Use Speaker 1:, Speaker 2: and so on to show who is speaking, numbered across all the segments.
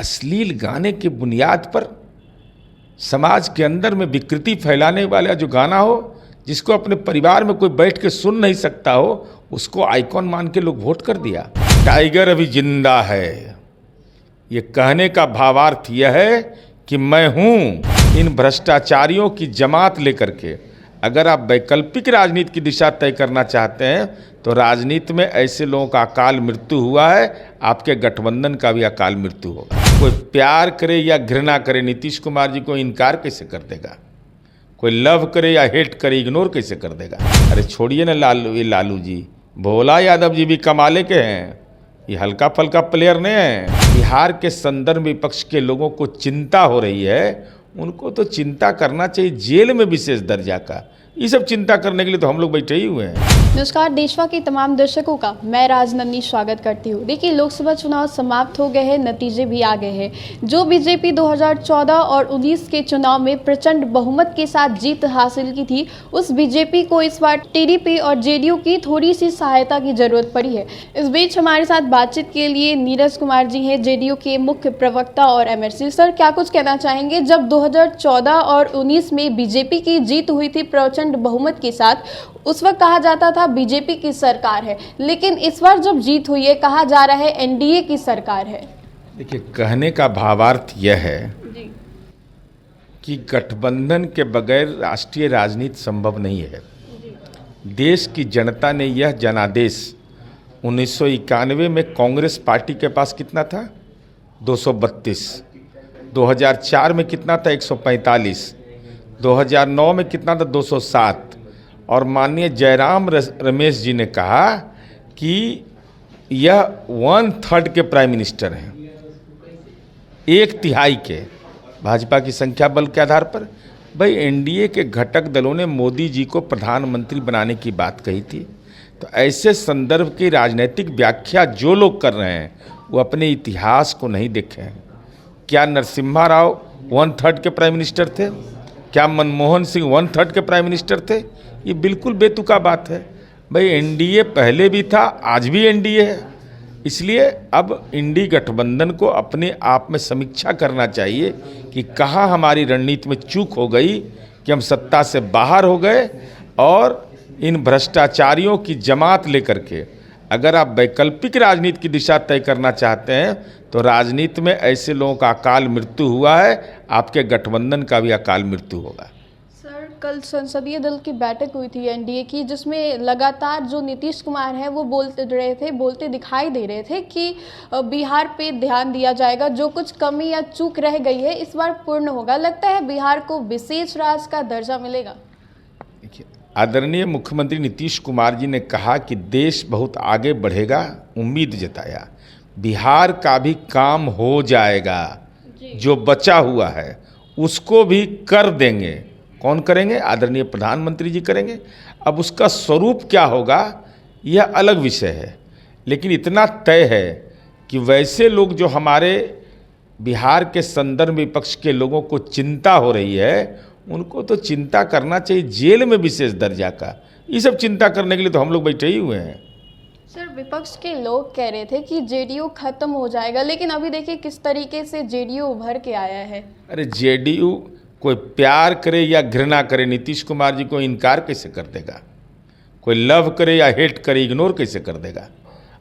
Speaker 1: अश्लील गाने की बुनियाद पर समाज के अंदर में विकृति फैलाने वाला जो गाना हो, जिसको अपने परिवार में कोई बैठ के सुन नहीं सकता हो, उसको आइकॉन मान के लोग वोट कर दिया। टाइगर अभी जिंदा है, ये कहने का भावार्थ यह है कि मैं हूं इन भ्रष्टाचारियों की जमात लेकर के। अगर आप वैकल्पिक राजनीति की दिशा तय करना चाहते हैं तो राजनीति में ऐसे लोगों का अकाल मृत्यु हुआ है, आपके गठबंधन का भी अकाल मृत्यु होगा। कोई प्यार करे या घृणा करे, नीतीश कुमार जी को इनकार कैसे कर देगा? कोई लव करे या हेट करे, इग्नोर कैसे कर देगा? अरे छोड़िए ना लालू जी, भोला यादव जी भी कमाले के हैं, ये हल्का फल्का प्लेयर नहीं है। बिहार के संदर्भ विपक्ष के लोगों को चिंता हो रही है, उनको तो चिंता करना चाहिए जेल में विशेष दर्जा का। ये सब चिंता करने के लिए तो हम लोग बैठे ही हुए हैं।
Speaker 2: नमस्कार देशवा के तमाम दर्शकों का मैं राजनंदी स्वागत करती हूँ। देखिए, लोकसभा चुनाव समाप्त हो गए हैं, नतीजे भी आ गए हैं। जो बीजेपी 2014 और 19 के चुनाव में प्रचंड बहुमत के साथ जीत हासिल की थी, उस बीजेपी को इस बार टीडीपी और जेडीयू की थोड़ी सी सहायता की जरूरत पड़ी है। इस बीच हमारे साथ बातचीत के लिए नीरज कुमार जी हैं, जेडीयू के मुख्य प्रवक्ता और एमएलसी। सर, क्या कुछ कहना चाहेंगे? जब 2014 और 19 में बीजेपी की जीत हुई थी प्रचंड बहुमत के साथ, उस वक्त कहा जाता था बीजेपी की सरकार है, लेकिन इस बार जब जीत हुई है कहा जा रहा है एनडीए की सरकार है।
Speaker 1: देखिए, कहने का भावार्थ यह है कि गठबंधन के बगैर राष्ट्रीय राजनीति संभव नहीं है। देश की जनता ने यह जनादेश 1991 में कांग्रेस पार्टी के पास कितना था? 232। 2004 में कितना था? 145। 2009 में कितना था? 207। और माननीय जयराम रमेश जी ने कहा कि यह 1/3 के प्राइम मिनिस्टर हैं, 1/3 के भाजपा की संख्या बल के आधार पर। भाई, एनडीए के घटक दलों ने मोदी जी को प्रधानमंत्री बनाने की बात कही थी। तो ऐसे संदर्भ की राजनीतिक व्याख्या जो लोग कर रहे हैं वो अपने इतिहास को नहीं देखे हैं। क्या नरसिम्हा राव 1/3 के प्राइम मिनिस्टर थे? क्या मनमोहन सिंह 1/3 के प्राइम मिनिस्टर थे? ये बिल्कुल बेतुका बात है। भाई, एनडीए पहले भी था, आज भी एनडीए है। इसलिए अब इंडी गठबंधन को अपने आप में समीक्षा करना चाहिए कि कहाँ हमारी रणनीति में चूक हो गई कि हम सत्ता से बाहर हो गए और इन भ्रष्टाचारियों की जमात लेकर के। अगर आप वैकल्पिक राजनीति की दिशा तय करना चाहते हैं तो राजनीति में ऐसे लोगों का अकाल मृत्यु हुआ है, आपके गठबंधन का भी अकाल मृत्यु होगा।
Speaker 2: सर, कल संसदीय दल की बैठक हुई थी एनडीए की, जिसमें लगातार जो नीतीश कुमार हैं वो बोलते दिखाई दे रहे थे कि बिहार पे ध्यान दिया जाएगा, जो कुछ कमी या चूक रह गई है इस बार पूर्ण होगा। लगता है बिहार को विशेष राज्य का दर्जा मिलेगा?
Speaker 1: देखिए, आदरणीय मुख्यमंत्री नीतीश कुमार जी ने कहा कि देश बहुत आगे बढ़ेगा, उम्मीद जताया। बिहार का भी काम हो जाएगा, जो बचा हुआ है उसको भी कर देंगे। कौन करेंगे? आदरणीय प्रधानमंत्री जी करेंगे। अब उसका स्वरूप क्या होगा यह अलग विषय है, लेकिन इतना तय है कि वैसे लोग जो हमारे बिहार के संदर्भ विपक्ष के लोगों को चिंता हो रही है, उनको तो चिंता करना चाहिए जेल में विशेष दर्जा का। ये सब चिंता करने के लिए तो हम लोग बैठे ही हुए हैं।
Speaker 2: सर, विपक्ष के लोग कह रहे थे कि जेडीयू खत्म हो जाएगा, लेकिन अभी देखिए किस तरीके से जेडीयू उभर के आया है।
Speaker 1: अरे जेडीयू कोई प्यार करे या घृणा करे, नीतीश कुमार जी को इनकार कैसे कर देगा? कोई लव करे या हेट करे, इग्नोर कैसे कर देगा?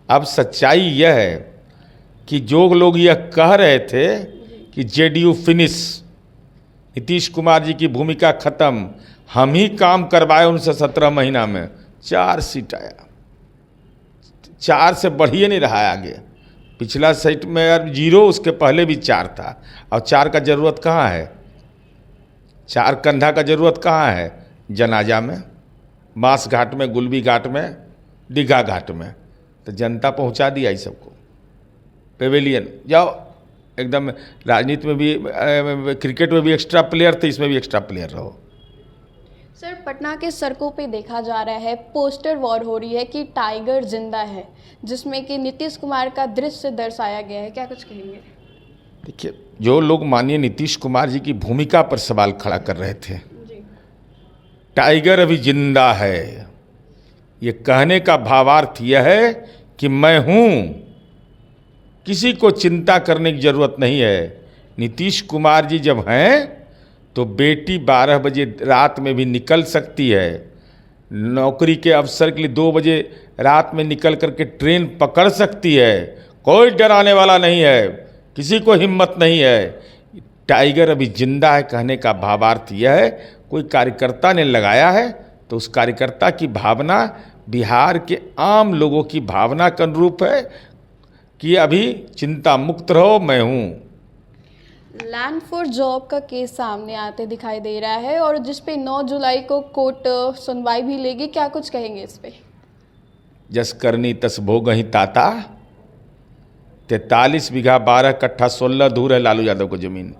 Speaker 1: अब सच्चाई यह है कि जो लोग यह कह रहे थे कि जेडीयू फिनिश, नीतीश कुमार जी की भूमिका खत्म, हम ही काम करवाए उनसे 17 महीना में 4 सीट आया, 4 से बढ़िए नहीं रहा है आगे। पिछला सेट में यार 0, उसके पहले भी 4 था। और 4 का ज़रूरत कहाँ है? 4 कंधा का ज़रूरत कहाँ है? जनाजा में, बांस घाट में, गुलबी घाट में, दीघा घाट में। तो जनता पहुँचा दिया इस सबको। पेवेलियन जाओ, एकदम राजनीति में भी, क्रिकेट में भी एक्स्ट्रा प्लेयर थे, इसमें भी एक्स्ट्रा प्लेयर रहो।
Speaker 2: सर, पटना के सड़कों पे देखा जा रहा है पोस्टर वॉर हो रही है कि टाइगर जिंदा है, जिसमें कि नीतीश कुमार का दृश्य दर्शाया गया है। क्या कुछ कहेंगे?
Speaker 1: देखिए, जो लोग माननीय नीतीश कुमार जी की भूमिका पर सवाल खड़ा कर रहे थे, टाइगर अभी जिंदा है, ये कहने का भावार्थ यह है कि मैं हूं किसी को चिंता करने की ज़रूरत नहीं है। नीतीश कुमार जी जब हैं तो बेटी 12 बजे रात में भी निकल सकती है, नौकरी के अवसर के लिए 2 बजे रात में निकल करके ट्रेन पकड़ सकती है। कोई डराने वाला नहीं है, किसी को हिम्मत नहीं है। टाइगर अभी जिंदा है कहने का भावार्थ यह है, कोई कार्यकर्ता ने लगाया है तो उस कार्यकर्ता की भावना बिहार के आम लोगों की भावना के अनुरूप है कि अभी चिंता मुक्त रहो, मैं हूँ।
Speaker 2: लैंड फॉर जॉब का केस सामने आते दिखाई दे रहा है और जिस पे 9 जुलाई को कोर्ट सुनवाई भी लेगी, क्या कुछ कहेंगे इस पे?
Speaker 1: जस करनी तस भोगहि ताता, 43 बीघा 12 कट्ठा 16 दूर है लालू यादव को जमीन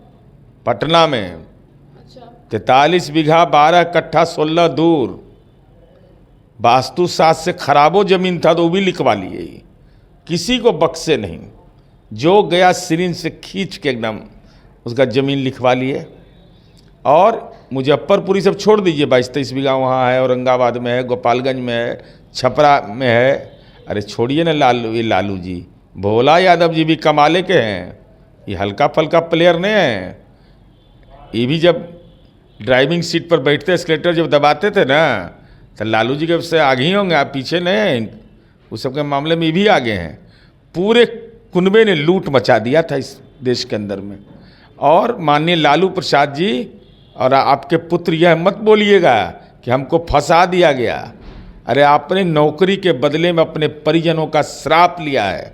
Speaker 1: पटना में।
Speaker 2: अच्छा।
Speaker 1: 43 बीघा 12 कट्ठा 16 दूर, वास्तु शास्त्र से खराबो जमीन था तो वो भी लिखवा लिए, किसी को बख्शे नहीं। जो गया सिरिंज से खींच के एकदम उसका ज़मीन लिखवा लिए। और मुजफ्फरपुरी सब छोड़ दीजिए, 22-23 बीघा वहाँ है, औरंगाबाद में है, गोपालगंज में है, छपरा में है। अरे छोड़िए ना लालू जी, भोला यादव जी भी कमाले के हैं, ये हल्का फल्का प्लेयर नहीं है। ये भी जब ड्राइविंग सीट पर बैठते एस्केलेटर जब दबाते थे ना तो लालू जी के से आगे ही होंगे, आप पीछे नहीं हैं। उस सब के मामले में ये भी आगे हैं। पूरे कुनबे ने लूट मचा दिया था इस देश के अंदर में। और माननीय लालू प्रसाद जी और आपके पुत्र यह मत बोलिएगा कि हमको फंसा दिया गया। अरे आपने नौकरी के बदले में अपने परिजनों का श्राप लिया है,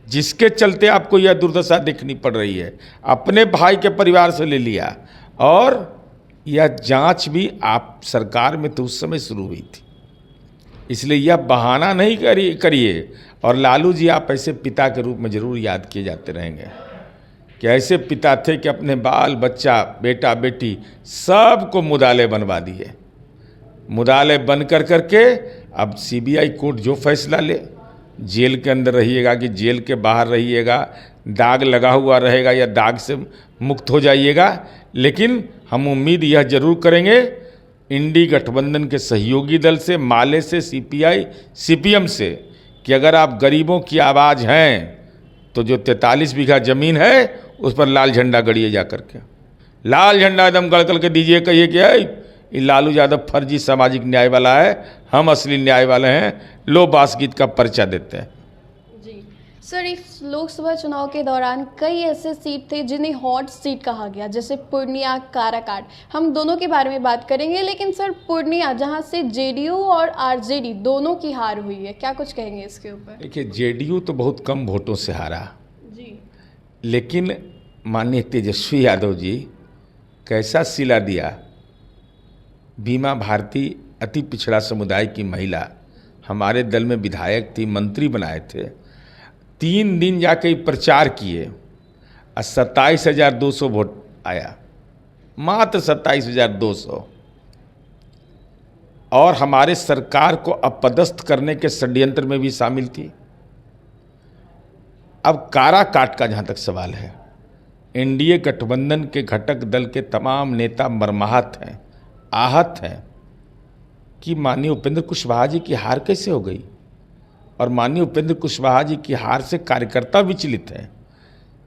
Speaker 1: जिसके चलते आपको यह दुर्दशा देखनी पड़ रही है। अपने भाई के परिवार से ले लिया और यह जांच भी आप सरकार में तो उस समय शुरू हुई थी, इसलिए यह बहाना नहीं करिए। और लालू जी, आप ऐसे पिता के रूप में जरूर याद किए जाते रहेंगे कि ऐसे पिता थे कि अपने बाल बच्चा बेटा बेटी सबको मुदाले बनवा दिए। मुदाले बन कर करके अब सीबीआई कोर्ट जो फैसला ले, जेल के अंदर रहिएगा कि जेल के बाहर रहिएगा, दाग लगा हुआ रहेगा या दाग से मुक्त हो जाइएगा, लेकिन हम उम्मीद यह जरूर करेंगे इंडी गठबंधन के सहयोगी दल से, माले से, सीपीआई सीपीएम से, कि अगर आप गरीबों की आवाज़ हैं तो जो 43 बीघा ज़मीन है उस पर लाल झंडा गड़िए जा करके, लाल झंडा एकदम गड़ कर के दीजिए, कहिए कि ये लालू यादव फर्जी सामाजिक न्याय वाला है, हम असली न्याय वाले हैं, लो बास गीत का पर्चा देते हैं।
Speaker 2: जी सर, इस लोकसभा चुनाव के दौरान कई ऐसे सीट थे जिन्हें हॉट सीट कहा गया, जैसे पूर्णिया, काराकाट। हम दोनों के बारे में बात करेंगे, लेकिन सर पूर्णिया जहां से जेडीयू और आरजेडी दोनों की हार हुई है, क्या कुछ कहेंगे इसके ऊपर?
Speaker 1: देखिए, जेडीयू तो बहुत कम वोटों से हारा
Speaker 2: जी,
Speaker 1: लेकिन माननीय तेजस्वी यादव जी कैसा सिला दिया। बीमा भारती अति पिछड़ा समुदाय की महिला, हमारे दल में विधायक थी, मंत्री बनाए थे, 3 दिन जाके प्रचार किए और 27,200 वोट आया, मात्र 27,200। और हमारे सरकार को अपदस्थ करने के षड्यंत्र में भी शामिल थी। अब काराकाट का जहाँ तक सवाल है, एनडीए गठबंधन के घटक दल के तमाम नेता मर्माहत हैं, आहत हैं कि माननीय उपेंद्र कुशवाहा जी की हार कैसे हो गई। और माननीय उपेंद्र कुशवाहा जी की हार से कार्यकर्ता विचलित हैं।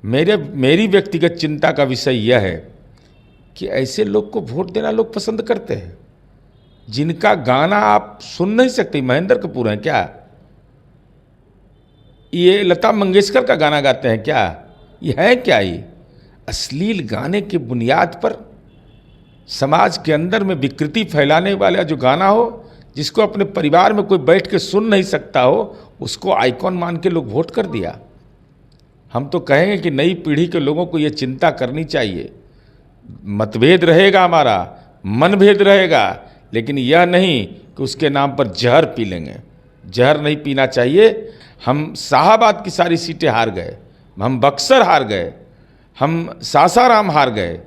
Speaker 1: मेरी व्यक्तिगत चिंता का विषय यह है कि ऐसे लोग को वोट देना लोग पसंद करते हैं, जिनका गाना आप सुन नहीं सकते। महेंद्र कपूर हैं क्या? ये लता मंगेशकर का गाना गाते हैं क्या? ये है क्या? ये अश्लील गाने की बुनियाद पर समाज के अंदर में विकृति फैलाने वाला जो गाना हो, जिसको अपने परिवार में कोई बैठ के सुन नहीं सकता हो, उसको आइकॉन मान के लोग वोट कर दिया। हम तो कहेंगे कि नई पीढ़ी के लोगों को ये चिंता करनी चाहिए। मतभेद रहेगा, हमारा मनभेद रहेगा, लेकिन यह नहीं कि उसके नाम पर जहर पी लेंगे। जहर नहीं पीना चाहिए। हम शाहाबाद की सारी सीटें हार गए, हम बक्सर हार गए, हम सासाराम हार गए।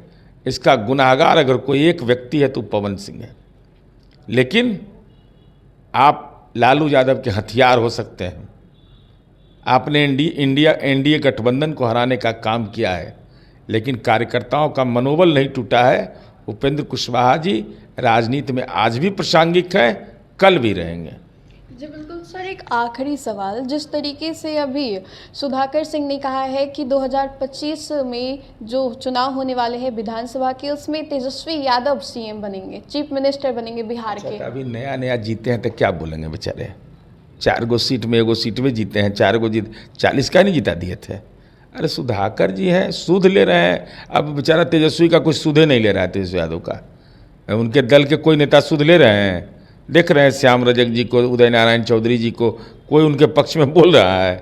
Speaker 1: इसका गुनाहगार अगर कोई एक व्यक्ति है तो पवन सिंह है। लेकिन आप लालू यादव के हथियार हो सकते हैं। आपने एनडीए गठबंधन को हराने का काम किया है, लेकिन कार्यकर्ताओं का मनोबल नहीं टूटा है। उपेंद्र कुशवाहा जी राजनीति में आज भी प्रासंगिक हैं, कल भी रहेंगे।
Speaker 2: जी बिल्कुल सर, एक आखिरी सवाल, जिस तरीके से अभी सुधाकर सिंह ने कहा है कि 2025 में जो चुनाव होने वाले हैं विधानसभा के, उसमें तेजस्वी यादव सीएम बनेंगे, चीफ मिनिस्टर बनेंगे बिहार के।
Speaker 1: अभी नया नया जीते हैं तो क्या बोलेंगे बेचारे, 4 गो सीट में 1 गो सीट में जीते हैं, 4 गो जीत 40 का नहीं जिता दिए थे। अरे सुधाकर जी हैं, सूद ले रहे हैं, अब बेचारा तेजस्वी का कुछ सूदे नहीं ले रहा है तेजस्वी यादव का, उनके दल के कोई नेता सूद ले रहे हैं, देख रहे हैं श्याम रजक जी को, उदय नारायण चौधरी जी को, कोई उनके पक्ष में बोल रहा है,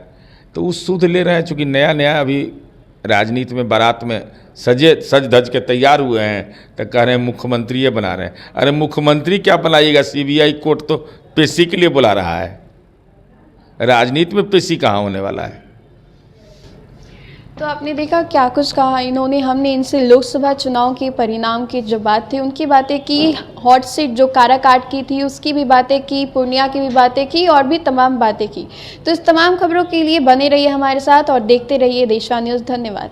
Speaker 1: तो उस सूद ले रहे हैं। चूँकि नया नया अभी राजनीति में बारात में सज धज के तैयार हुए हैं, तो कह रहे हैं मुख्यमंत्री ये बना रहे हैं। अरे मुख्यमंत्री क्या बनाइएगा, सीबीआई कोर्ट तो पेशी के लिए बुला रहा है, राजनीति में पेशी कहाँ होने वाला है।
Speaker 2: तो आपने देखा क्या कुछ कहा इन्होंने, हमने इनसे लोकसभा चुनाव के परिणाम की जो बात थी उनकी बातें की, हॉट सीट जो काराकाट की थी उसकी भी बातें की, पूर्णिया की भी बातें की और भी तमाम बातें की। तो इस तमाम खबरों के लिए बने रहिए हमारे साथ और देखते रहिए देशवा न्यूज़। धन्यवाद।